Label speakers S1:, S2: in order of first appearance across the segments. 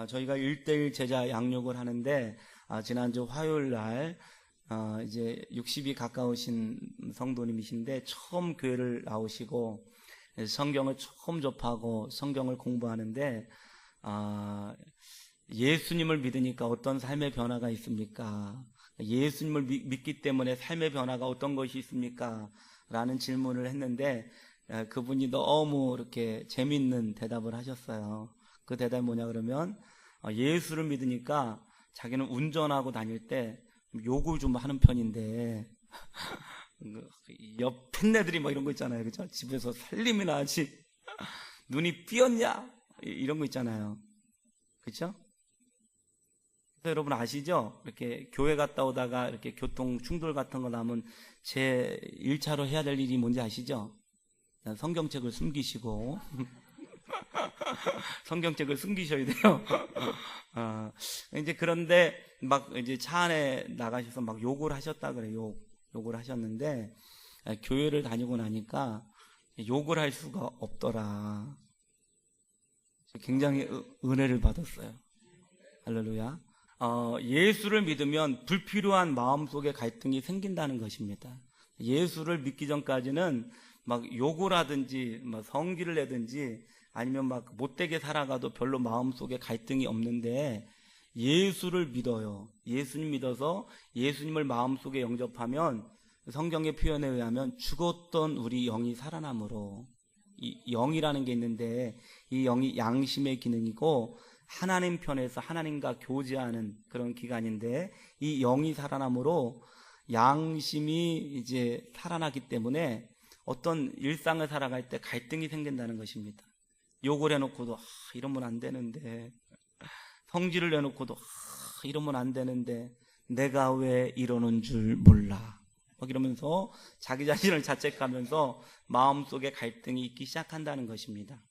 S1: 저희가 1:1 제자 양육을 하는데, 지난주 화요일 날, 이제 60이 가까우신 성도님이신데, 처음 교회를 나오시고, 성경을 처음 접하고 성경을 공부하는데, 예수님을 믿으니까 어떤 삶의 변화가 있습니까? 예수님을 믿기 때문에 삶의 변화가 어떤 것이 있습니까? 라는 질문을 했는데, 그분이 너무 이렇게 재밌는 대답을 하셨어요. 그 대답이 뭐냐 그러면, 예수를 믿으니까 자기는 운전하고 다닐 때 욕을 좀 하는 편인데, 옆 팬네들이 뭐 이런 거 있잖아요. 그죠? 집에서 살림이나 하지. 눈이 삐었냐? 이런 거 있잖아요. 그죠? 여러분 아시죠? 이렇게 교회 갔다 오다가 이렇게 교통 충돌 같은 거 나면 제 1차로 해야 될 일이 뭔지 아시죠? 성경책을 숨기시고 성경책을 숨기셔야 돼요. 이제 그런데 막 이제 차 안에 나가셔서 막 욕을 하셨다 그래요. 욕을 하셨는데, 교회를 다니고 나니까 욕을 할 수가 없더라. 굉장히 은혜를 받았어요. 할렐루야. 예수를 믿으면 불필요한 마음속에 갈등이 생긴다는 것입니다. 예수를 믿기 전까지는 막 욕을 하든지 막 성질을 내든지 아니면 막 못되게 살아가도 별로 마음속에 갈등이 없는데, 예수를 믿어요. 예수님 믿어서 예수님을 마음속에 영접하면 성경의 표현에 의하면 죽었던 우리 영이 살아남으로, 이 영이라는 게 있는데 이 영이 양심의 기능이고 하나님 편에서 하나님과 교제하는 그런 기간인데, 이 영이 살아남으로 양심이 이제 살아나기 때문에 어떤 일상을 살아갈 때 갈등이 생긴다는 것입니다. 욕을 해놓고도 이러면 안 되는데, 성질을 내놓고도 이러면 안 되는데 내가 왜 이러는 줄 몰라 막 이러면서 자기 자신을 자책하면서 마음속에 갈등이 있기 시작한다는 것입니다.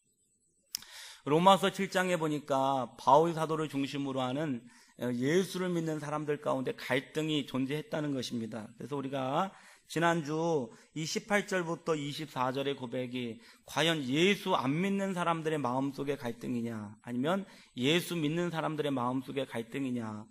S1: 로마서 7장에 보니까 바울 사도를 중심으로 하는 예수를 믿는 사람들 가운데 갈등이 존재했다는 것입니다. 그래서 우리가 지난주 이 18절부터 24절의 고백이 과연 예수 안 믿는 사람들의 마음속의 갈등이냐, 아니면 예수 믿는 사람들의 마음속의 갈등이냐,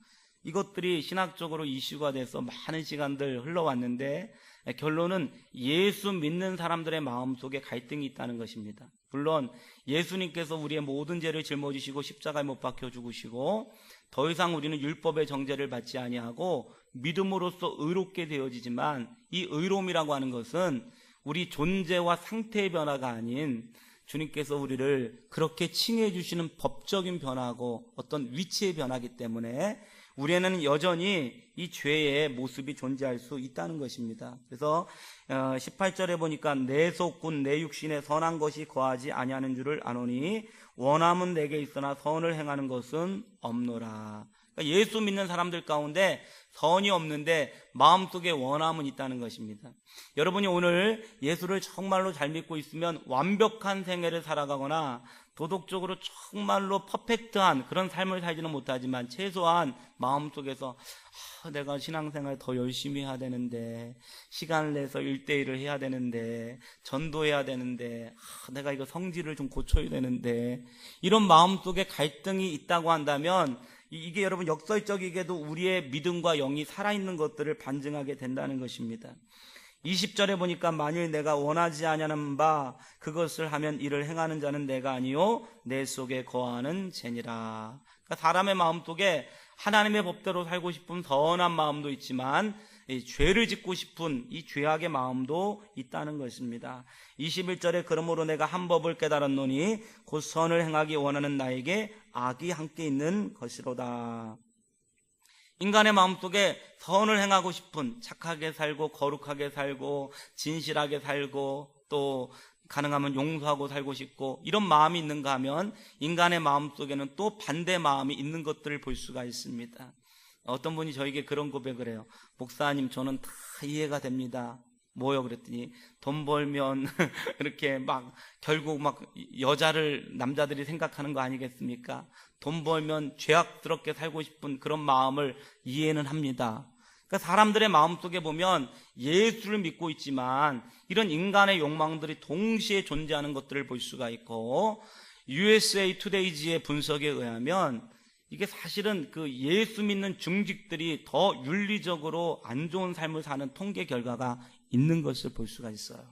S1: 이것들이 신학적으로 이슈가 돼서 많은 시간들 흘러왔는데, 결론은 예수 믿는 사람들의 마음속에 갈등이 있다는 것입니다. 물론 예수님께서 우리의 모든 죄를 짊어지시고 십자가에 못 박혀 죽으시고 더 이상 우리는 율법의 정죄를 받지 아니하고 믿음으로써 의롭게 되어지지만, 이 의로움이라고 하는 것은 우리 존재와 상태의 변화가 아닌 주님께서 우리를 그렇게 칭해 주시는 법적인 변화고 어떤 위치의 변화이기 때문에 우리에는 여전히 이 죄의 모습이 존재할 수 있다는 것입니다. 그래서 18절에 보니까 내 속군 내 육신에 선한 것이 거하지 아니하는 줄을 아노니 원함은 내게 있으나 선을 행하는 것은 없노라. 그러니까 예수 믿는 사람들 가운데 선이 없는데 마음속에 원함은 있다는 것입니다. 여러분이 오늘 예수를 정말로 잘 믿고 있으면 완벽한 생애를 살아가거나 도덕적으로 정말로 퍼펙트한 그런 삶을 살지는 못하지만 최소한 마음속에서 내가 신앙생활 더 열심히 해야 되는데, 시간을 내서 1:1을 해야 되는데, 전도해야 되는데, 내가 이거 성질을 좀 고쳐야 되는데, 이런 마음속에 갈등이 있다고 한다면 이게 여러분 역설적이게도 우리의 믿음과 영이 살아있는 것들을 반증하게 된다는 것입니다. 20절에 보니까 만일 내가 원하지 아니하는 바 그것을 하면 이를 행하는 자는 내가 아니요 내 속에 거하는 죄니라. 그러니까 사람의 마음속에 하나님의 법대로 살고 싶은 선한 마음도 있지만 이 죄를 짓고 싶은 이 죄악의 마음도 있다는 것입니다. 21절에 그러므로 내가 한 법을 깨달았노니 곧 선을 행하기 원하는 나에게 악이 함께 있는 것이로다. 인간의 마음속에 선을 행하고 싶은, 착하게 살고 거룩하게 살고 진실하게 살고 또 가능하면 용서하고 살고 싶고 이런 마음이 있는가 하면, 인간의 마음속에는 또 반대 마음이 있는 것들을 볼 수가 있습니다. 어떤 분이 저에게 그런 고백을 해요. 목사님, 저는 다 이해가 됩니다. 뭐요? 그랬더니 돈 벌면 이렇게 막 결국 막 여자를 남자들이 생각하는 거 아니겠습니까? 돈 벌면 죄악스럽게 살고 싶은 그런 마음을 이해는 합니다. 그러니까 사람들의 마음속에 보면 예수를 믿고 있지만 이런 인간의 욕망들이 동시에 존재하는 것들을 볼 수가 있고, USA 투데이지의 분석에 의하면 이게 사실은 그 예수 믿는 증직들이 더 윤리적으로 안 좋은 삶을 사는 통계 결과가 있는 것을 볼 수가 있어요.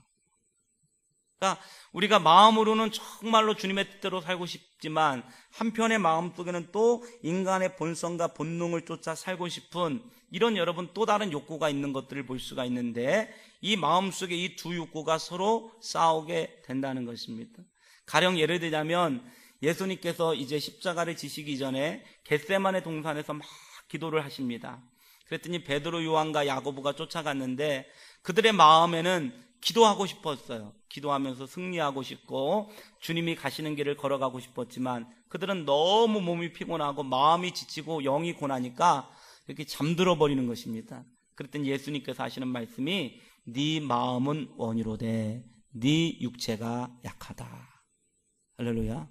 S1: 그러니까 우리가 마음으로는 정말로 주님의 뜻대로 살고 싶지만 한편의 마음속에는 또 인간의 본성과 본능을 쫓아 살고 싶은 이런 여러분 또 다른 욕구가 있는 것들을 볼 수가 있는데 이 마음속에 이 두 욕구가 서로 싸우게 된다는 것입니다. 가령 예를 들자면 예수님께서 이제 십자가를 지시기 전에 겟세마네 동산에서 막 기도를 하십니다. 그랬더니 베드로, 요한과 야고보가 쫓아갔는데 그들의 마음에는 기도하고 싶었어요. 기도하면서 승리하고 싶고 주님이 가시는 길을 걸어가고 싶었지만 그들은 너무 몸이 피곤하고 마음이 지치고 영이 고나니까 이렇게 잠들어 버리는 것입니다. 그랬더니 예수님께서 하시는 말씀이 네 마음은 원이로되 네 육체가 약하다. 할렐루야.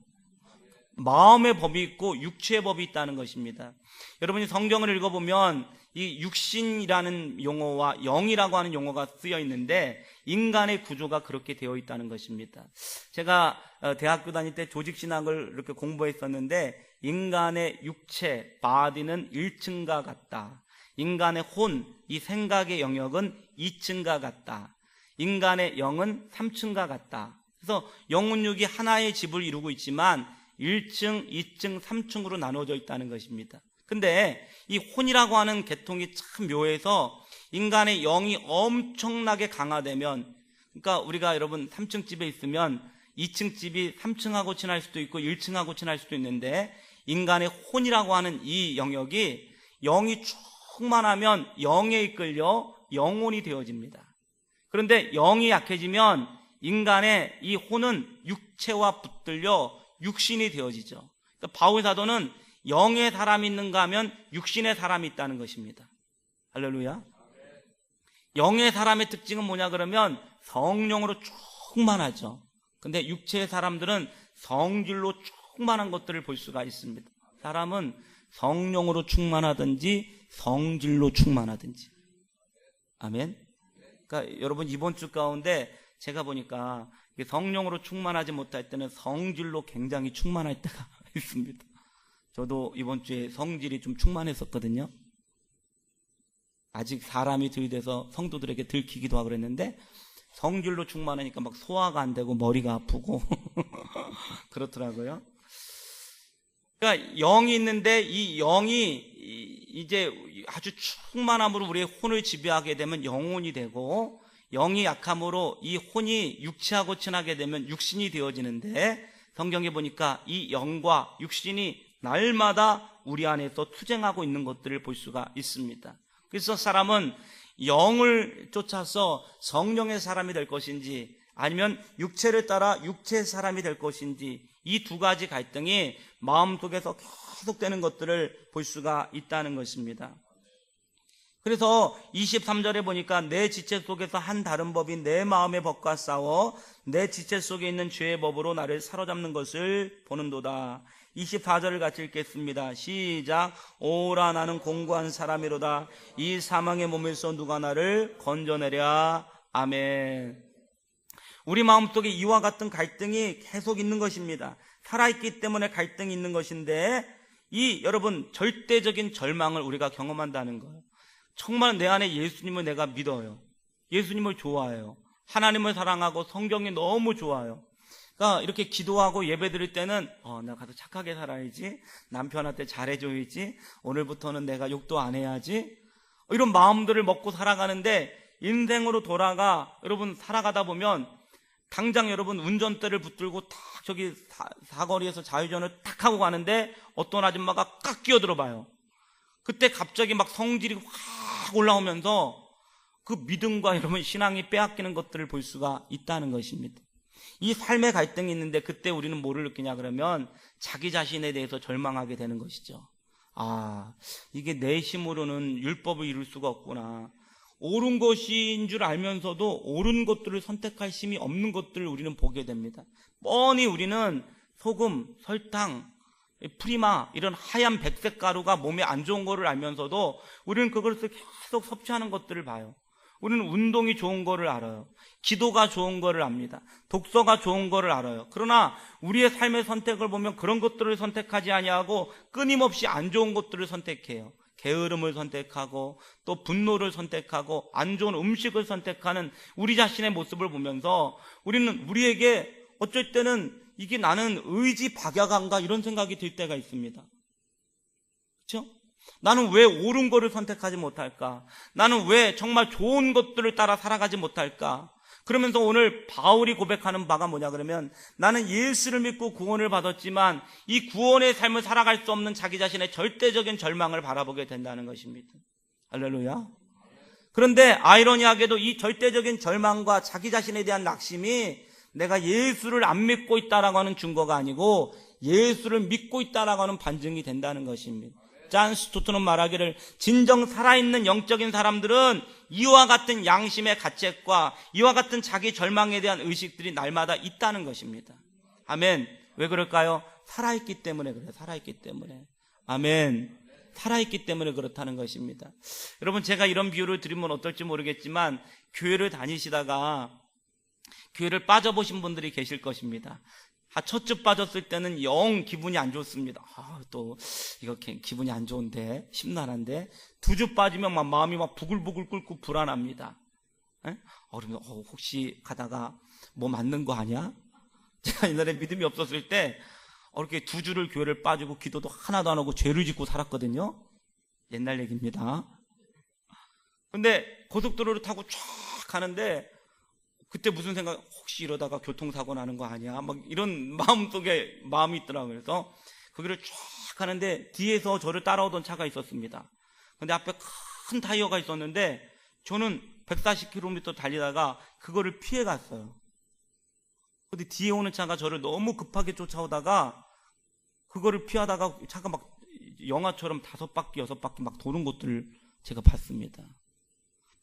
S1: 마음의 법이 있고 육체의 법이 있다는 것입니다. 여러분이 성경을 읽어보면 이 육신이라는 용어와 영이라고 하는 용어가 쓰여 있는데 인간의 구조가 그렇게 되어 있다는 것입니다. 제가 대학교 다닐 때 조직신학을 이렇게 공부했었는데 인간의 육체, 바디는 1층과 같다. 인간의 혼, 이 생각의 영역은 2층과 같다. 인간의 영은 3층과 같다. 그래서 영혼육이 하나의 집을 이루고 있지만 1층, 2층, 3층으로 나눠져 있다는 것입니다. 근데 이 혼이라고 하는 계통이 참 묘해서 인간의 영이 엄청나게 강화되면, 그러니까 우리가 여러분 3층 집에 있으면 2층 집이 3층하고 친할 수도 있고 1층하고 친할 수도 있는데 인간의 혼이라고 하는 이 영역이 영이 충만하면 영에 이끌려 영혼이 되어집니다. 그런데 영이 약해지면 인간의 이 혼은 육체와 붙들려 육신이 되어지죠. 그러니까 바울 사도는 영의 사람이 있는가 하면 육신의 사람이 있다는 것입니다. 할렐루야. 영의 사람의 특징은 뭐냐 그러면 성령으로 충만하죠. 근데 육체의 사람들은 성질로 충만한 것들을 볼 수가 있습니다. 사람은 성령으로 충만하든지 성질로 충만하든지. 아멘. 그러니까 여러분 이번 주 가운데 제가 보니까 성령으로 충만하지 못할 때는 성질로 굉장히 충만할 때가 있습니다. 저도 이번 주에 성질이 좀 충만했었거든요. 아직 사람이 들이대서 성도들에게 들키기도 하고 그랬는데 성질로 충만하니까 막 소화가 안 되고 머리가 아프고 그렇더라고요. 그러니까 영이 있는데 이 영이 이제 아주 충만함으로 우리의 혼을 지배하게 되면 영혼이 되고, 영이 약함으로 이 혼이 육체하고 친하게 되면 육신이 되어지는데, 성경에 보니까 이 영과 육신이 날마다 우리 안에서 투쟁하고 있는 것들을 볼 수가 있습니다. 그래서 사람은 영을 쫓아서 성령의 사람이 될 것인지 아니면 육체를 따라 육체의 사람이 될 것인지, 이 두 가지 갈등이 마음속에서 계속되는 것들을 볼 수가 있다는 것입니다. 그래서 23절에 보니까 내 지체 속에서 한 다른 법이 내 마음의 법과 싸워 내 지체 속에 있는 죄의 법으로 나를 사로잡는 것을 보는도다. 24절을 같이 읽겠습니다. 시작. 오라 나는 공고한 사람이로다. 이 사망의 몸에서 누가 나를 건져내랴. 아멘. 우리 마음속에 이와 같은 갈등이 계속 있는 것입니다. 살아있기 때문에 갈등이 있는 것인데, 이 여러분 절대적인 절망을 우리가 경험한다는 거예요. 정말 내 안에 예수님을 내가 믿어요. 예수님을 좋아해요. 하나님을 사랑하고 성경이 너무 좋아요. 그러니까 이렇게 기도하고 예배 드릴 때는 나 가서 착하게 살아야지, 남편한테 잘해줘야지, 오늘부터는 내가 욕도 안 해야지, 이런 마음들을 먹고 살아가는데, 인생으로 돌아가 여러분 살아가다 보면 당장 여러분 운전대를 붙들고 탁 저기 사거리에서 좌회전을 탁 하고 가는데 어떤 아줌마가 깍 끼어들어 봐요. 그때 갑자기 막 성질이 확 올라오면서 그 믿음과 여러분 신앙이 빼앗기는 것들을 볼 수가 있다는 것입니다. 이 삶의 갈등이 있는데 그때 우리는 뭐를 느끼냐 그러면 자기 자신에 대해서 절망하게 되는 것이죠. 아, 이게 내 힘으로는 율법을 이룰 수가 없구나. 옳은 것인 줄 알면서도 옳은 것들을 선택할 힘이 없는 것들을 우리는 보게 됩니다. 뻔히 우리는 소금, 설탕, 프리마 이런 하얀 백색 가루가 몸에 안 좋은 거를 알면서도 우리는 그것을 계속 섭취하는 것들을 봐요. 우리는 운동이 좋은 거를 알아요. 기도가 좋은 거를 압니다. 독서가 좋은 거를 알아요. 그러나 우리의 삶의 선택을 보면 그런 것들을 선택하지 아니하고 끊임없이 안 좋은 것들을 선택해요. 게으름을 선택하고 또 분노를 선택하고 안 좋은 음식을 선택하는 우리 자신의 모습을 보면서 우리는 우리에게 어쩔 때는 이게 나는 의지 박약한가 이런 생각이 들 때가 있습니다. 그렇죠? 나는 왜 옳은 거를 선택하지 못할까? 나는 왜 정말 좋은 것들을 따라 살아가지 못할까? 그러면서 오늘 바울이 고백하는 바가 뭐냐 그러면 나는 예수를 믿고 구원을 받았지만 이 구원의 삶을 살아갈 수 없는 자기 자신의 절대적인 절망을 바라보게 된다는 것입니다. 할렐루야. 그런데 아이러니하게도 이 절대적인 절망과 자기 자신에 대한 낙심이 내가 예수를 안 믿고 있다라고 하는 증거가 아니고 예수를 믿고 있다라고 하는 반증이 된다는 것입니다. 잔 스토트는 말하기를 진정 살아있는 영적인 사람들은 이와 같은 양심의 가책과 이와 같은 자기 절망에 대한 의식들이 날마다 있다는 것입니다. 아멘. 왜 그럴까요? 살아있기 때문에 그래요. 살아있기 때문에. 아멘. 살아있기 때문에 그렇다는 것입니다. 여러분, 제가 이런 비유를 드리면 어떨지 모르겠지만 교회를 다니시다가 교회를 빠져보신 분들이 계실 것입니다. 첫 주 빠졌을 때는 영 기분이 안 좋습니다. 또 이거 기분이 안 좋은데, 심란한데, 2주 빠지면 막 마음이 막 부글부글 끓고 불안합니다. 그러면 혹시 가다가 뭐 맞는 거 아니야? 제가 옛날에 믿음이 없었을 때 이렇게 2주를 교회를 빠지고 기도도 하나도 안 하고 죄를 짓고 살았거든요. 옛날 얘기입니다. 근데 고속도로를 타고 쫙 가는데 그때 무슨 생각, 혹시 이러다가 교통사고 나는 거 아니야? 막 이런 마음속에 마음이 있더라고요. 그래서 거기를 쫙 가는데 뒤에서 저를 따라오던 차가 있었습니다. 근데 앞에 큰 타이어가 있었는데 저는 140km 달리다가 그거를 피해 갔어요. 근데 뒤에 오는 차가 저를 너무 급하게 쫓아오다가 그거를 피하다가 차가 막 영화처럼 5바퀴, 6바퀴 막 도는 것들을 제가 봤습니다.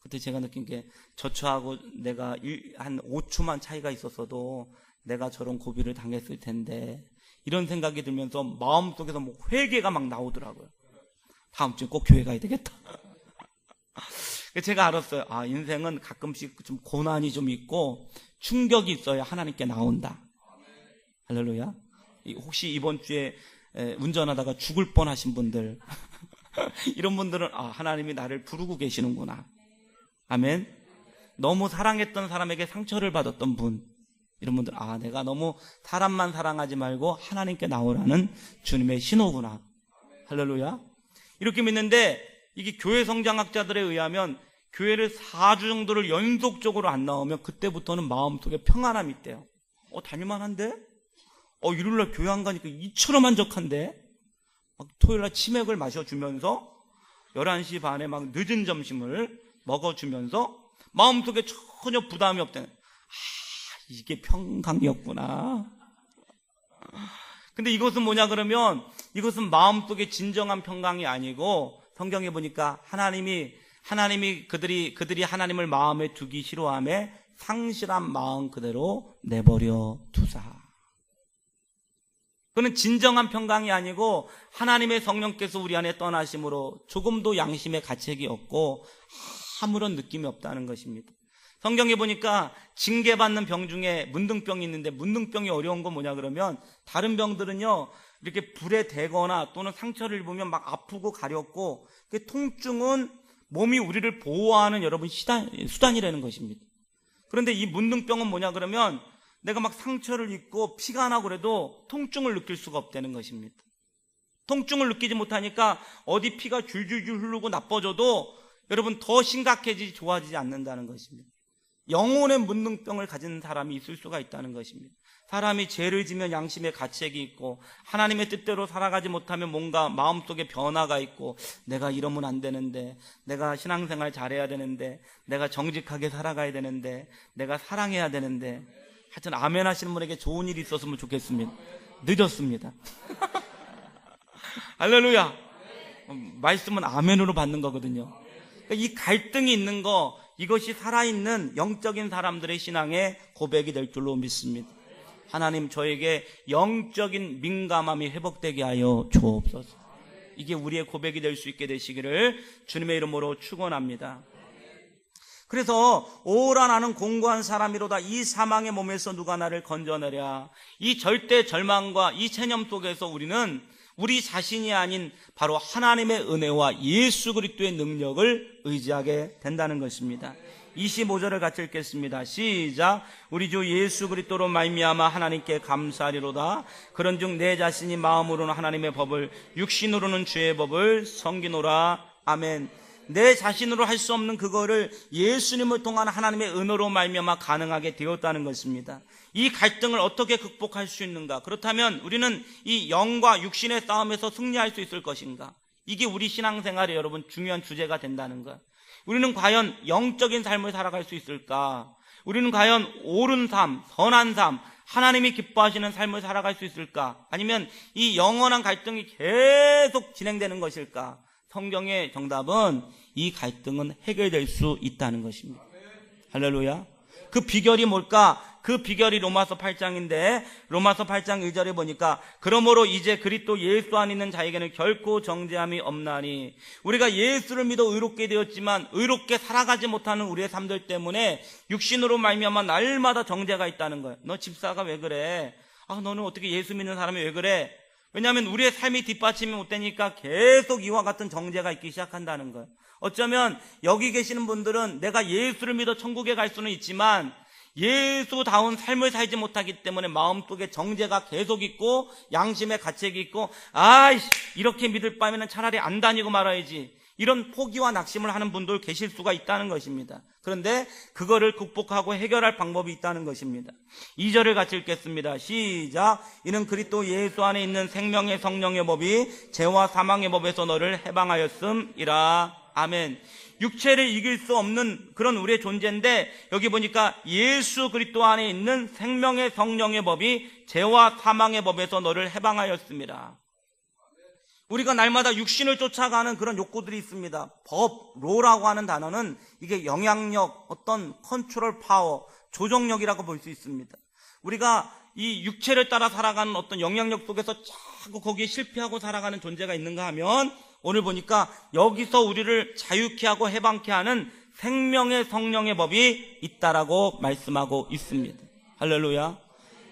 S1: 그때 제가 느낀 게 저 차하고 내가 한 5초만 차이가 있었어도 내가 저런 고비를 당했을 텐데 이런 생각이 들면서 마음속에서 뭐 회개가 막 나오더라고요. 다음 주에 꼭 교회 가야 되겠다. 제가 알았어요. 인생은 가끔씩 좀 고난이 좀 있고 충격이 있어야 하나님께 나온다. 할렐루야. 혹시 이번 주에 운전하다가 죽을 뻔하신 분들 이런 분들은 하나님이 나를 부르고 계시는구나. 아멘. 너무 사랑했던 사람에게 상처를 받았던 분, 이런 분들 내가 너무 사람만 사랑하지 말고 하나님께 나오라는 주님의 신호구나. 할렐루야. 이렇게 믿는데 이게 교회 성장학자들에 의하면 교회를 4주 정도를 연속적으로 안 나오면 그때부터는 마음속에 평안함이 있대요. 다닐만한데? 일요일날 교회 안 가니까 이처럼 한적한데? 토요일날 치맥을 마셔주면서 11시 반에 막 늦은 점심을 먹어주면서 마음속에 전혀 부담이 없다는, 이게 평강이었구나. 근데 이것은 뭐냐 그러면 이것은 마음속에 진정한 평강이 아니고 성경에 보니까 하나님이 그들이 하나님을 마음에 두기 싫어하며 상실한 마음 그대로 내버려 두사. 그는 진정한 평강이 아니고 하나님의 성령께서 우리 안에 떠나심으로 조금도 양심의 가책이 없고 아무런 느낌이 없다는 것입니다. 성경에 보니까 징계받는 병 중에 문둥병이 있는데 문둥병이 어려운 건 뭐냐 그러면 다른 병들은요 이렇게 불에 대거나 또는 상처를 입으면 막 아프고 가렵고 통증은 몸이 우리를 보호하는 여러분 수단이라는 것입니다. 그런데 이 문둥병은 뭐냐 그러면 내가 막 상처를 입고 피가 나고 그래도 통증을 느낄 수가 없다는 것입니다. 통증을 느끼지 못하니까 어디 피가 줄줄줄 흐르고 나빠져도 여러분 더 심각해지지 좋아지지 않는다는 것입니다. 영혼의 문둥병을 가진 사람이 있을 수가 있다는 것입니다. 사람이 죄를 지면 양심의 가책이 있고 하나님의 뜻대로 살아가지 못하면 뭔가 마음속에 변화가 있고 내가 이러면 안 되는데, 내가 신앙생활 잘해야 되는데, 내가 정직하게 살아가야 되는데, 내가 사랑해야 되는데, 하여튼 아멘 하시는 분에게 좋은 일이 있었으면 좋겠습니다. 늦었습니다. 할렐루야. 말씀은 아멘으로 받는 거거든요. 이 갈등이 있는 거, 이것이 살아있는 영적인 사람들의 신앙의 고백이 될 줄로 믿습니다. 하나님 저에게 영적인 민감함이 회복되게 하여 주옵소서. 이게 우리의 고백이 될 수 있게 되시기를 주님의 이름으로 축원합니다. 그래서 오라 나는 공고한 사람이로다. 이 사망의 몸에서 누가 나를 건져내랴. 이 절대 절망과 이 체념 속에서 우리는 우리 자신이 아닌 바로 하나님의 은혜와 예수 그리스도의 능력을 의지하게 된다는 것입니다. 25절을 같이 읽겠습니다. 시작. 우리 주 예수 그리스도로 말미암아 하나님께 감사하리로다. 그런즉 내 자신이 마음으로는 하나님의 법을, 육신으로는 주의 법을 섬기노라. 아멘. 내 자신으로 할 수 없는 그거를 예수님을 통한 하나님의 은혜로 말미암아 가능하게 되었다는 것입니다. 이 갈등을 어떻게 극복할 수 있는가? 그렇다면 우리는 이 영과 육신의 싸움에서 승리할 수 있을 것인가? 이게 우리 신앙생활의 여러분 중요한 주제가 된다는 것. 우리는 과연 영적인 삶을 살아갈 수 있을까? 우리는 과연 옳은 삶, 선한 삶, 하나님이 기뻐하시는 삶을 살아갈 수 있을까? 아니면 이 영원한 갈등이 계속 진행되는 것일까? 성경의 정답은 이 갈등은 해결될 수 있다는 것입니다. 할렐루야. 그 비결이 뭘까? 그 비결이 로마서 8장인데 로마서 8장 1절에 보니까 그러므로 이제 그리스도 예수 안에 있는 자에게는 결코 정죄함이 없나니, 우리가 예수를 믿어 의롭게 되었지만 의롭게 살아가지 못하는 우리의 삶들 때문에 육신으로 말미암아 날마다 정죄가 있다는 거예요. 너 집사가 왜 그래? 너는 어떻게 예수 믿는 사람이 왜 그래? 왜냐하면 우리의 삶이 뒷받침이 못 되니까 계속 이와 같은 정죄가 있기 시작한다는 거예요. 어쩌면 여기 계시는 분들은 내가 예수를 믿어 천국에 갈 수는 있지만 예수다운 삶을 살지 못하기 때문에 마음속에 정죄가 계속 있고 양심의 가책이 있고 이렇게 믿을 바에는 차라리 안 다니고 말아야지, 이런 포기와 낙심을 하는 분들 계실 수가 있다는 것입니다. 그런데 그거를 극복하고 해결할 방법이 있다는 것입니다. 2절을 같이 읽겠습니다. 시작. 이는 그리스도 예수 안에 있는 생명의 성령의 법이 죄와 사망의 법에서 너를 해방하였음이라. 아멘. 육체를 이길 수 없는 그런 우리의 존재인데 여기 보니까 예수 그리스도 안에 있는 생명의 성령의 법이 죄와 사망의 법에서 너를 해방하였습니다. 우리가 날마다 육신을 쫓아가는 그런 욕구들이 있습니다. 법, 로라고 하는 단어는 이게 영향력, 어떤 컨트롤 파워, 조정력이라고 볼 수 있습니다. 우리가 이 육체를 따라 살아가는 어떤 영향력 속에서 자꾸 거기에 실패하고 살아가는 존재가 있는가 하면 오늘 보니까 여기서 우리를 자유케 하고 해방케 하는 생명의 성령의 법이 있다라고 말씀하고 있습니다. 할렐루야.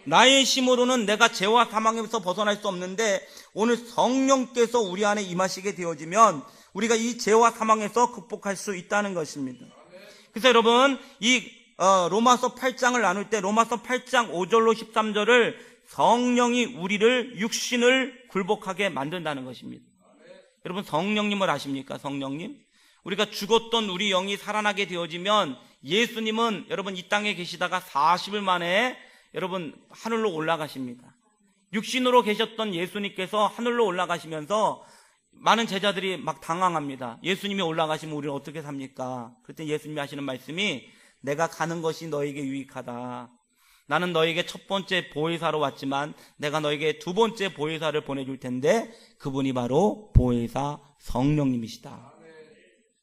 S1: 나의 힘으로는 내가 죄와 사망에서 벗어날 수 없는데 오늘 성령께서 우리 안에 임하시게 되어지면 우리가 이 죄와 사망에서 극복할 수 있다는 것입니다. 그래서 여러분 이 로마서 8장을 나눌 때 로마서 8장 5절로 13절을 성령이 우리를 육신을 굴복하게 만든다는 것입니다. 여러분 성령님을 아십니까? 성령님? 우리가 죽었던 우리 영이 살아나게 되어지면 예수님은 여러분 이 땅에 계시다가 40일 만에 여러분 하늘로 올라가십니다. 육신으로 계셨던 예수님께서 하늘로 올라가시면서 많은 제자들이 막 당황합니다. 예수님이 올라가시면 우리는 어떻게 삽니까? 그때 예수님이 하시는 말씀이 내가 가는 것이 너에게 유익하다. 나는 너에게 첫 번째 보혜사로 왔지만 내가 너에게 두 번째 보혜사를 보내줄 텐데 그분이 바로 보혜사 성령님이시다.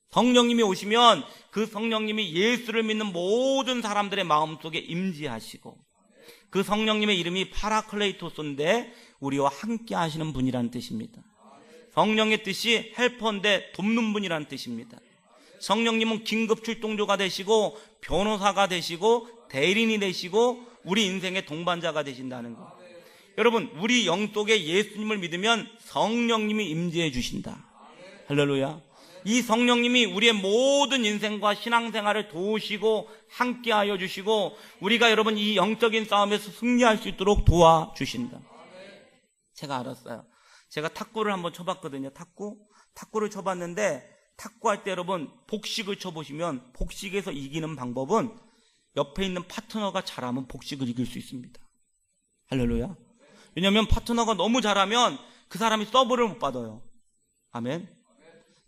S1: 성령님이 오시면 그 성령님이 예수를 믿는 모든 사람들의 마음속에 임재하시고 그 성령님의 이름이 파라클레이토스인데 우리와 함께 하시는 분이라는 뜻입니다. 성령의 뜻이 헬퍼인데 돕는 분이라는 뜻입니다. 성령님은 긴급 출동조가 되시고 변호사가 되시고 대리인이 되시고 우리 인생의 동반자가 되신다는 것. 여러분 우리 영 속에 예수님을 믿으면 성령님이 임재해 주신다. 할렐루야. 이 성령님이 우리의 모든 인생과 신앙생활을 도우시고 함께하여 주시고 우리가 여러분 이 영적인 싸움에서 승리할 수 있도록 도와주신다. 제가 알았어요. 제가 탁구를 한번 쳐봤거든요. 탁구를 쳐봤는데 탁구할 때 여러분 복식을 쳐보시면 복식에서 이기는 방법은 옆에 있는 파트너가 잘하면 복식을 이길 수 있습니다. 할렐루야. 왜냐하면 파트너가 너무 잘하면 그 사람이 서브를 못 받아요. 아멘.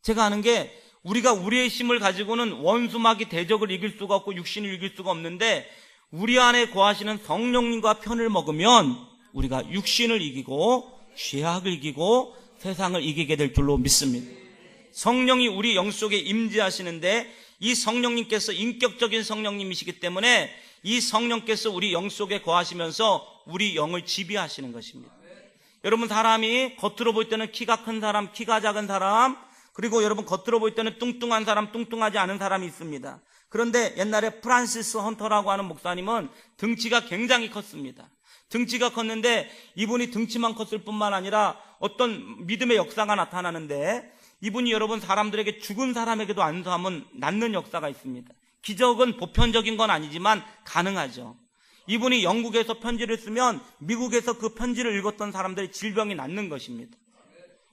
S1: 제가 아는 게 우리가 우리의 힘을 가지고는 원수마귀 대적을 이길 수가 없고 육신을 이길 수가 없는데 우리 안에 거하시는 성령님과 편을 먹으면 우리가 육신을 이기고 죄악을 이기고 세상을 이기게 될 줄로 믿습니다. 성령이 우리 영 속에 임재하시는데 이 성령님께서 인격적인 성령님이시기 때문에 이 성령께서 우리 영 속에 거하시면서 우리 영을 지배하시는 것입니다. 여러분 사람이 겉으로 볼 때는 키가 큰 사람, 키가 작은 사람, 그리고 여러분 겉으로 볼 때는 뚱뚱한 사람, 뚱뚱하지 않은 사람이 있습니다. 그런데 옛날에 프란시스 헌터라고 하는 목사님은 등치가 굉장히 컸습니다. 등치가 컸는데 이분이 등치만 컸을 뿐만 아니라 어떤 믿음의 역사가 나타나는데, 이분이 여러분 사람들에게 죽은 사람에게도 안수하면 낫는 역사가 있습니다. 기적은 보편적인 건 아니지만 가능하죠. 이분이 영국에서 편지를 쓰면 미국에서 그 편지를 읽었던 사람들의 질병이 낫는 것입니다.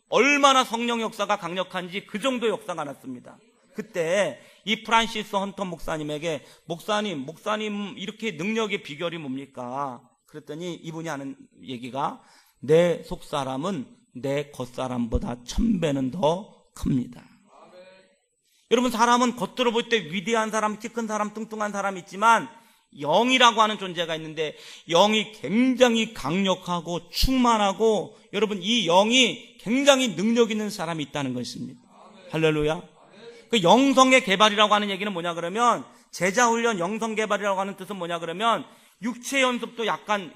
S1: 얼마나 성령 역사가 강력한지 그 정도 역사가 났습니다. 그때 이 프란시스 헌터 목사님에게 목사님 이렇게 능력의 비결이 뭡니까? 그랬더니 이분이 하는 얘기가, 내 속사람은 내 겉사람보다 1000배는 더 큽니다. 여러분, 사람은 겉으로 볼 때 위대한 사람, 키 큰 사람, 뚱뚱한 사람 있지만 영이라고 하는 존재가 있는데, 영이 굉장히 강력하고 충만하고, 여러분 이 영이 굉장히 능력 있는 사람이 있다는 것입니다. 할렐루야. 그 영성의 개발이라고 하는 얘기는 뭐냐 그러면, 제자훈련 영성 개발이라고 하는 뜻은 뭐냐 그러면, 육체 연습도 약간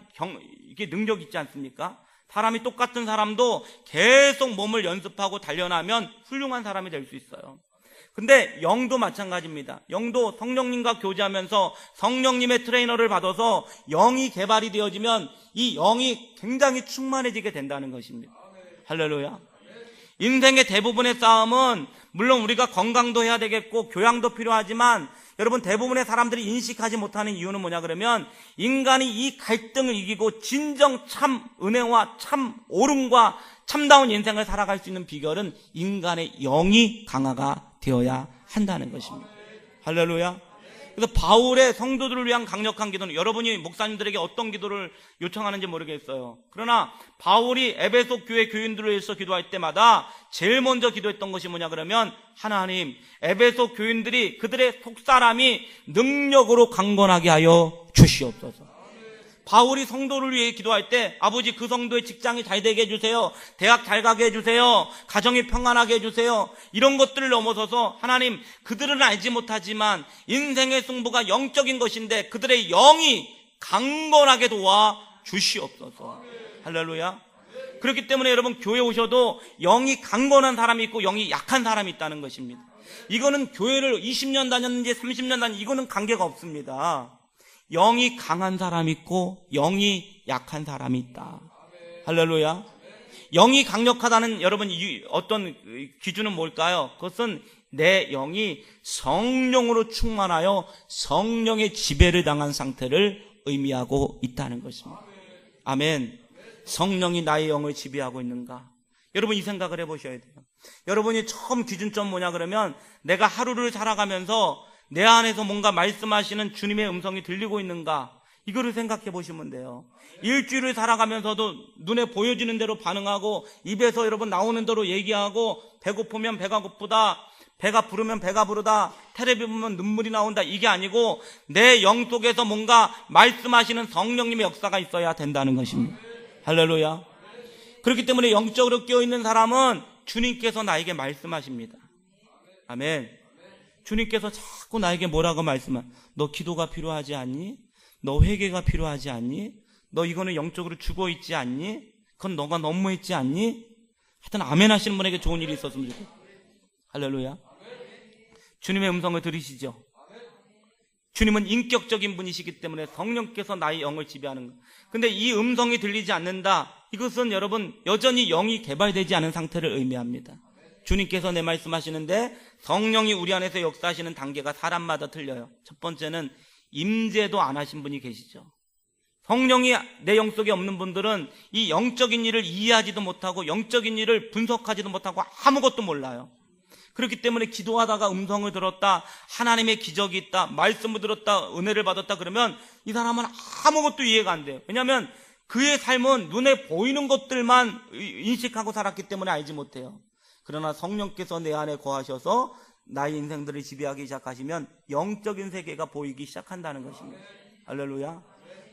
S1: 이게 능력 있지 않습니까? 사람이 똑같은 사람도 계속 몸을 연습하고 단련하면 훌륭한 사람이 될 수 있어요. 근데 영도 마찬가지입니다. 영도 성령님과 교제하면서 성령님의 트레이너를 받아서 영이 개발이 되어지면 이 영이 굉장히 충만해지게 된다는 것입니다. 할렐루야. 인생의 대부분의 싸움은 물론 우리가 건강도 해야 되겠고 교양도 필요하지만, 여러분 대부분의 사람들이 인식하지 못하는 이유는 뭐냐 그러면, 인간이 이 갈등을 이기고 진정 참 은혜와 참 옳음과 참다운 인생을 살아갈 수 있는 비결은 인간의 영이 강화가 되어야 한다는 것입니다. 할렐루야. 그래서 바울의 성도들을 위한 강력한 기도는, 여러분이 목사님들에게 어떤 기도를 요청하는지 모르겠어요. 그러나 바울이 에베소 교회 교인들을 위해서 기도할 때마다 제일 먼저 기도했던 것이 뭐냐 그러면, 하나님, 에베소 교인들이 그들의 속사람이 능력으로 강건하게 하여 주시옵소서. 바울이 성도를 위해 기도할 때, 아버지 그 성도의 직장이 잘 되게 해주세요, 대학 잘 가게 해주세요, 가정이 평안하게 해주세요, 이런 것들을 넘어서서 하나님, 그들은 알지 못하지만 인생의 승부가 영적인 것인데 그들의 영이 강건하게 도와 주시옵소서. 할렐루야. 그렇기 때문에 여러분 교회 오셔도 영이 강건한 사람이 있고 영이 약한 사람이 있다는 것입니다. 이거는 교회를 20년 다녔는지 30년 다녔는지 이거는 관계가 없습니다. 영이 강한 사람이 있고 영이 약한 사람이 있다. 할렐루야. 영이 강력하다는 여러분 어떤 기준은 뭘까요? 그것은 내 영이 성령으로 충만하여 성령의 지배를 당한 상태를 의미하고 있다는 것입니다. 아멘. 성령이 나의 영을 지배하고 있는가? 여러분 이 생각을 해보셔야 돼요. 여러분이 처음 기준점 뭐냐 그러면, 내가 하루를 살아가면서 내 안에서 뭔가 말씀하시는 주님의 음성이 들리고 있는가, 이거를 생각해 보시면 돼요. 일주일을 살아가면서도 눈에 보여지는 대로 반응하고, 입에서 여러분 나오는 대로 얘기하고, 배고프면 배가 고프다, 배가 부르면 배가 부르다, 텔레비 보면 눈물이 나온다, 이게 아니고 내 영 속에서 뭔가 말씀하시는 성령님의 역사가 있어야 된다는 것입니다. 할렐루야. 그렇기 때문에 영적으로 깨어있는 사람은 주님께서 나에게 말씀하십니다. 아멘. 주님께서 자꾸 나에게 뭐라고 말씀하세요? 너 기도가 필요하지 않니? 너 회개가 필요하지 않니? 너 이거는 영적으로 죽어있지 않니? 그건 너가 너무했지 않니? 하여튼 아멘 하시는 분에게 좋은 일이 있었으면 좋겠어요. 할렐루야. 주님의 음성을 들으시죠? 주님은 인격적인 분이시기 때문에 성령께서 나의 영을 지배하는 거예요. 근데 이 음성이 들리지 않는다, 이것은 여러분 여전히 영이 개발되지 않은 상태를 의미합니다. 주님께서 내 말씀하시는데 성령이 우리 안에서 역사하시는 단계가 사람마다 틀려요. 첫 번째는 임재도 안 하신 분이 계시죠. 성령이 내 영 속에 없는 분들은 이 영적인 일을 이해하지도 못하고 영적인 일을 분석하지도 못하고 아무것도 몰라요. 그렇기 때문에 기도하다가 음성을 들었다, 하나님의 기적이 있다, 말씀을 들었다, 은혜를 받았다 그러면 이 사람은 아무것도 이해가 안 돼요. 왜냐하면 그의 삶은 눈에 보이는 것들만 인식하고 살았기 때문에 알지 못해요. 그러나 성령께서 내 안에 거하셔서 나의 인생들을 지배하기 시작하시면 영적인 세계가 보이기 시작한다는 것입니다. 할렐루야.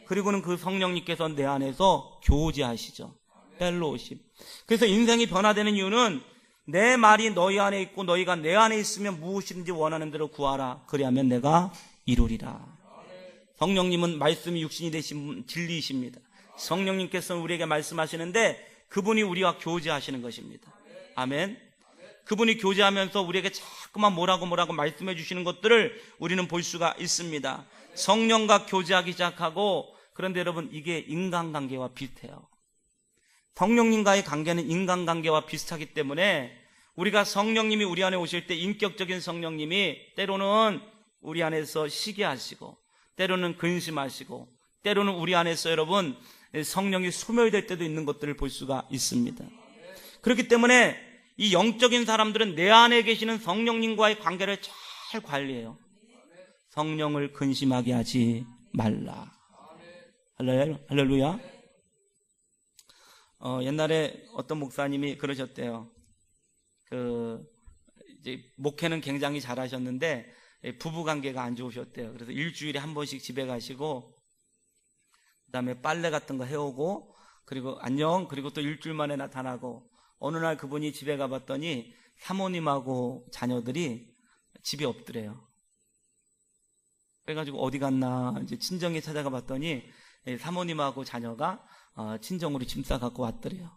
S1: 그리고는 그 성령님께서 내 안에서 교제하시죠. 펠로우십. 그래서 인생이 변화되는 이유는 내 말이 너희 안에 있고 너희가 내 안에 있으면 무엇이든지 원하는 대로 구하라. 그리하면 내가 이루리라. 성령님은 말씀이 육신이 되신 진리이십니다. 성령님께서는 우리에게 말씀하시는데 그분이 우리와 교제하시는 것입니다. 아멘. 그분이 교제하면서 우리에게 자꾸만 뭐라고 말씀해 주시는 것들을 우리는 볼 수가 있습니다. 성령과 교제하기 시작하고, 그런데 여러분 이게 인간관계와 비슷해요. 성령님과의 관계는 인간관계와 비슷하기 때문에 우리가 성령님이 우리 안에 오실 때 인격적인 성령님이 때로는 우리 안에서 시기하시고, 때로는 근심하시고, 때로는 우리 안에서 여러분 성령이 소멸될 때도 있는 것들을 볼 수가 있습니다. 그렇기 때문에 이 영적인 사람들은 내 안에 계시는 성령님과의 관계를 잘 관리해요. 성령을 근심하게 하지 말라. 할렐루야. 옛날에 어떤 목사님이 그러셨대요. 이제 목회는 굉장히 잘하셨는데 부부 관계가 안 좋으셨대요. 그래서 일주일에 한 번씩 집에 가시고, 그다음에 빨래 같은 거 해오고, 그리고 안녕, 그리고 또 일주일 만에 나타나고, 어느 날 그분이 집에 가봤더니 사모님하고 자녀들이 집에 없더래요. 그래가지고 어디 갔나 이제 친정에 찾아가 봤더니 사모님하고 자녀가 친정으로 짐 싸갖고 왔더래요.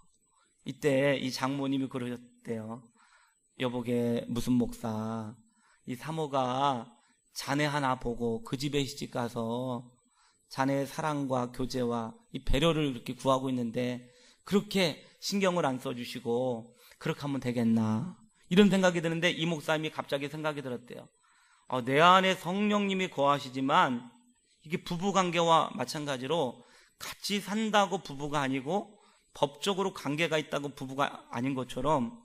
S1: 이때 이 장모님이 그러셨대요. 여보게 무슨 목사, 이 사모가 자네 하나 보고 그 집에 시집 가서 자네의 사랑과 교제와 이 배려를 이렇게 구하고 있는데 그렇게 신경을 안 써주시고 그렇게 하면 되겠나, 이런 생각이 드는데 이 목사님이 갑자기 생각이 들었대요. 내 안에 성령님이 거하시지만 이게 부부관계와 마찬가지로 같이 산다고 부부가 아니고 법적으로 관계가 있다고 부부가 아닌 것처럼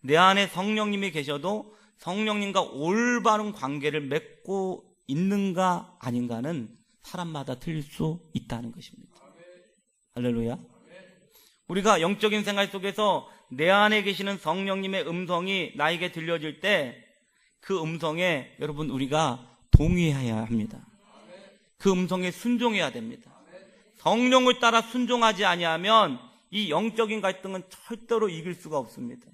S1: 내 안에 성령님이 계셔도 성령님과 올바른 관계를 맺고 있는가 아닌가는 사람마다 틀릴 수 있다는 것입니다. 할렐루야. 우리가 영적인 생활 속에서 내 안에 계시는 성령님의 음성이 나에게 들려질 때 그 음성에 여러분 우리가 동의해야 합니다. 그 음성에 순종해야 됩니다. 성령을 따라 순종하지 아니하면 이 영적인 갈등은 절대로 이길 수가 없습니다.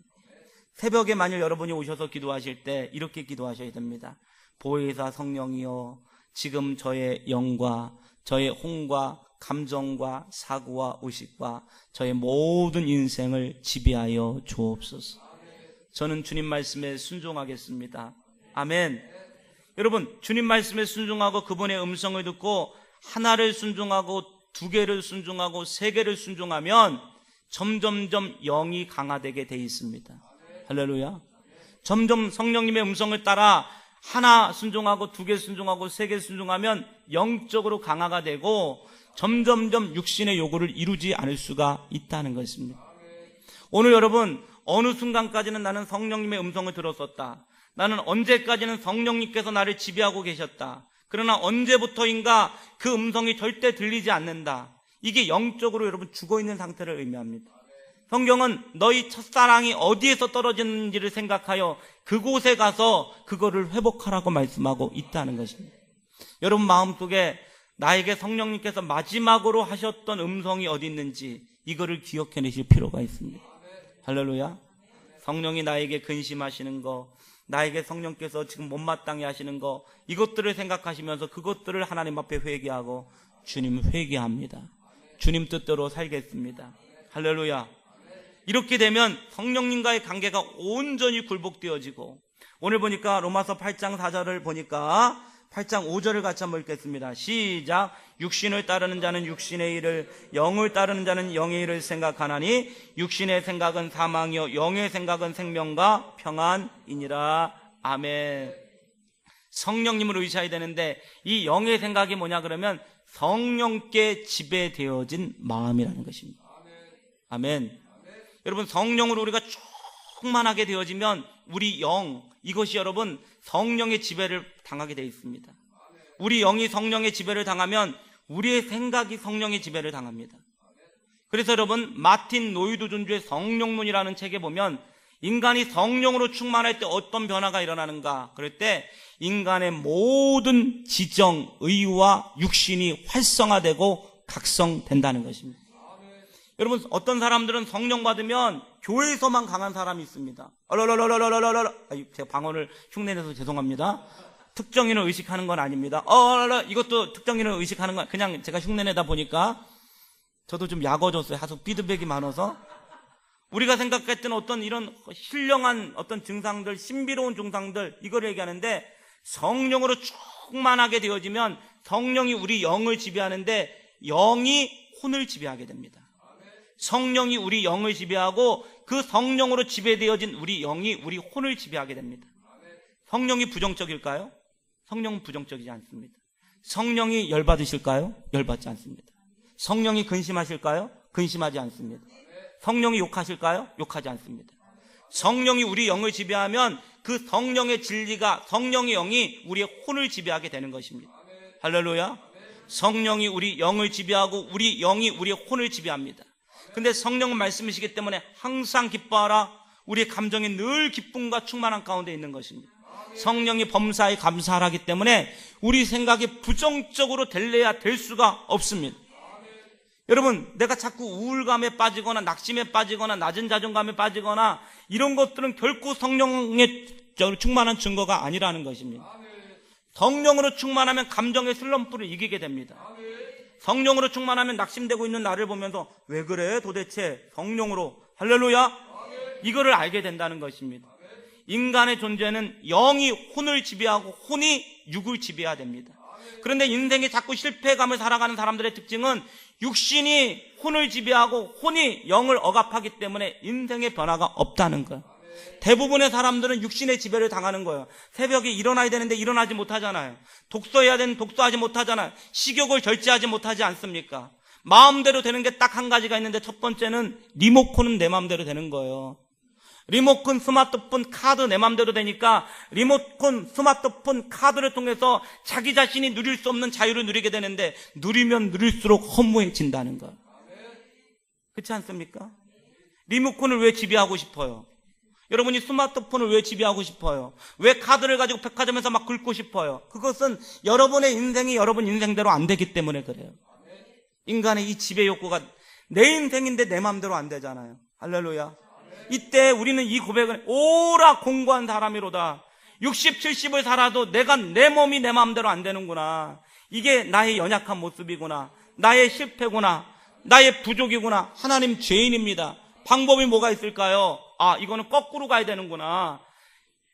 S1: 새벽에 만일 여러분이 오셔서 기도하실 때 이렇게 기도하셔야 됩니다. 보혜사 성령이여, 지금 저의 영과 저의 혼과 감정과 사고와 의식과 저의 모든 인생을 지배하여 주옵소서. 저는 주님 말씀에 순종하겠습니다. 아멘. 여러분, 주님 말씀에 순종하고 그분의 음성을 듣고 하나를 순종하고 두 개를 순종하고 세 개를 순종하면 점점점 영이 강화되게 돼 있습니다. 할렐루야. 점점 성령님의 음성을 따라 하나 순종하고 두 개 순종하고 세 개 순종하면 영적으로 강화가 되고 점점점 육신의 요구를 이루지 않을 수가 있다는 것입니다. 오늘 여러분, 어느 순간까지는 나는 성령님의 음성을 들었었다. 나는 언제까지는 성령님께서 나를 지배하고 계셨다. 그러나 언제부터인가 그 음성이 절대 들리지 않는다. 이게 영적으로 여러분 죽어있는 상태를 의미합니다. 성경은 너희 첫사랑이 어디에서 떨어졌는지를 생각하여 그곳에 가서 그거를 회복하라고 말씀하고 있다는 것입니다. 여러분 마음속에 나에게 성령님께서 마지막으로 하셨던 음성이 어디 있는지 이거를 기억해내실 필요가 있습니다. 할렐루야. 성령이 나에게 근심하시는 거, 나에게 성령께서 지금 못마땅해 하시는 거, 이것들을 생각하시면서 그것들을 하나님 앞에 회개하고 주님 회개합니다. 주님 뜻대로 살겠습니다. 할렐루야. 이렇게 되면 성령님과의 관계가 온전히 굴복되어지고, 오늘 보니까 로마서 8장 4절을 보니까 8장 5절을 같이 한번 읽겠습니다. 시작. 육신을 따르는 자는 육신의 일을, 영을 따르는 자는 영의 일을 생각하나니 육신의 생각은 사망이요 영의 생각은 생명과 평안이니라. 아멘. 성령님을 의지해야 되는데 이 영의 생각이 뭐냐 그러면 성령께 지배되어진 마음이라는 것입니다. 아멘. 여러분 성령으로 우리가 충만하게 되어지면 우리 영, 이것이 여러분 성령의 지배를 당하게 되어 있습니다. 우리 영이 성령의 지배를 당하면 우리의 생각이 성령의 지배를 당합니다. 그래서 여러분 마틴 노이드 존주의 성령론이라는 책에 보면 인간이 성령으로 충만할 때 어떤 변화가 일어나는가, 그럴 때 인간의 모든 지정, 의와 육신이 활성화되고 각성된다는 것입니다. 여러분 어떤 사람들은 성령 받으면 교회에서만 강한 사람이 있습니다. 제가 방언을 흉내내서 죄송합니다. 특정인을 의식하는 건 아닙니다. 이것도 특정인을 의식하는 건 그냥 제가 흉내내다 보니까 저도 좀 약어졌어요. 하도 피드백이 많아서. 우리가 생각했던 어떤 이런 신령한 어떤 증상들, 신비로운 증상들, 이걸 얘기하는데, 성령으로 충만하게 되어지면 성령이 우리 영을 지배하는데 영이 혼을 지배하게 됩니다. 성령이 우리 영을 지배하고 그 성령으로 지배되어진 우리 영이 우리 혼을 지배하게 됩니다. 성령이 부정적일까요? 성령은 부정적이지 않습니다. 성령이 열받으실까요? 열받지 않습니다. 성령이 근심하실까요? 근심하지 않습니다. 성령이 욕하실까요? 욕하지 않습니다. 성령이 우리 영을 지배하면 그 성령의 진리가, 성령의 영이 우리의 혼을 지배하게 되는 것입니다. 할렐루야. 성령이 우리 영을 지배하고 우리 영이 우리의 혼을 지배합니다. 근데 성령은 말씀이시기 때문에 항상 기뻐하라. 우리의 감정이 늘 기쁨과 충만한 가운데 있는 것입니다. 성령이 범사에 감사하기 때문에 우리 생각이 부정적으로 될래야 될 수가 없습니다. 여러분, 내가 자꾸 우울감에 빠지거나 낙심에 빠지거나 낮은 자존감에 빠지거나 이런 것들은 결코 성령의 충만한 증거가 아니라는 것입니다. 성령으로 충만하면 감정의 슬럼프를 이기게 됩니다. 성령으로 충만하면 낙심되고 있는 나를 보면서 왜 그래 도대체, 성령으로, 할렐루야, 이거를 알게 된다는 것입니다. 인간의 존재는 영이 혼을 지배하고 혼이 육을 지배해야 됩니다. 그런데 인생에 자꾸 실패감을 살아가는 사람들의 특징은 육신이 혼을 지배하고 혼이 영을 억압하기 때문에 인생의 변화가 없다는 거예요. 대부분의 사람들은 육신의 지배를 당하는 거예요. 새벽에 일어나야 되는데 일어나지 못하잖아요. 독서해야 되는데 독서하지 못하잖아요. 식욕을 절제하지 못하지 않습니까? 마음대로 되는 게 딱 한 가지가 있는데, 첫 번째는 리모컨은 내 마음대로 되는 거예요. 리모컨, 스마트폰, 카드 내 마음대로 되니까 리모컨, 스마트폰, 카드를 통해서 자기 자신이 누릴 수 없는 자유를 누리게 되는데, 누리면 누릴수록 허무해진다는 거예요. 그렇지 않습니까? 리모컨을 왜 지배하고 싶어요? 여러분이 스마트폰을 왜 지배하고 싶어요? 왜 카드를 가지고 백화점에서 막 긁고 싶어요? 그것은 여러분의 인생이 여러분 인생대로 안 되기 때문에 그래요. 인간의 이 지배 욕구가 내 인생인데 내 마음대로 안 되잖아요. 할렐루야. 이때 우리는 이 고백을, 오라 공고한 사람이로다. 60, 70을 살아도 내가, 내 몸이 내 마음대로 안 되는구나. 이게 나의 연약한 모습이구나. 나의 실패구나. 나의 부족이구나. 하나님 죄인입니다. 방법이 뭐가 있을까요? 아, 이거는 거꾸로 가야 되는구나.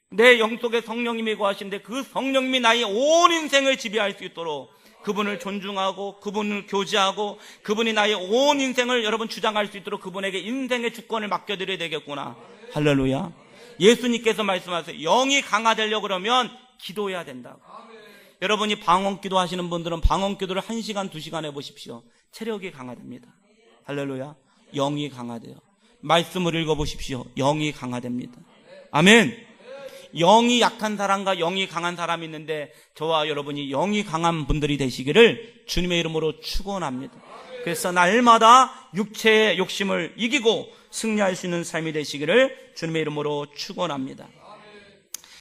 S1: 내 영속에 성령님이 거하시는데 그 성령님이 나의 온 인생을 지배할 수 있도록 그분을 존중하고 그분을 교제하고 그분이 나의 온 인생을 여러분 주장할 수 있도록 그분에게 인생의 주권을 맡겨드려야 되겠구나. 할렐루야. 예수님께서 말씀하세요. 영이 강화되려고 그러면 기도해야 된다고. 여러분이 방언기도 하시는 분들은 방언기도를 1시간, 2시간 해보십시오. 체력이 강화됩니다. 할렐루야. 영이 강화돼요. 말씀을 읽어보십시오. 영이 강화됩니다. 아멘. 영이 약한 사람과 영이 강한 사람이 있는데 저와 여러분이 영이 강한 분들이 되시기를 주님의 이름으로 축원합니다. 그래서 날마다 육체의 욕심을 이기고 승리할 수 있는 삶이 되시기를 주님의 이름으로 축원합니다.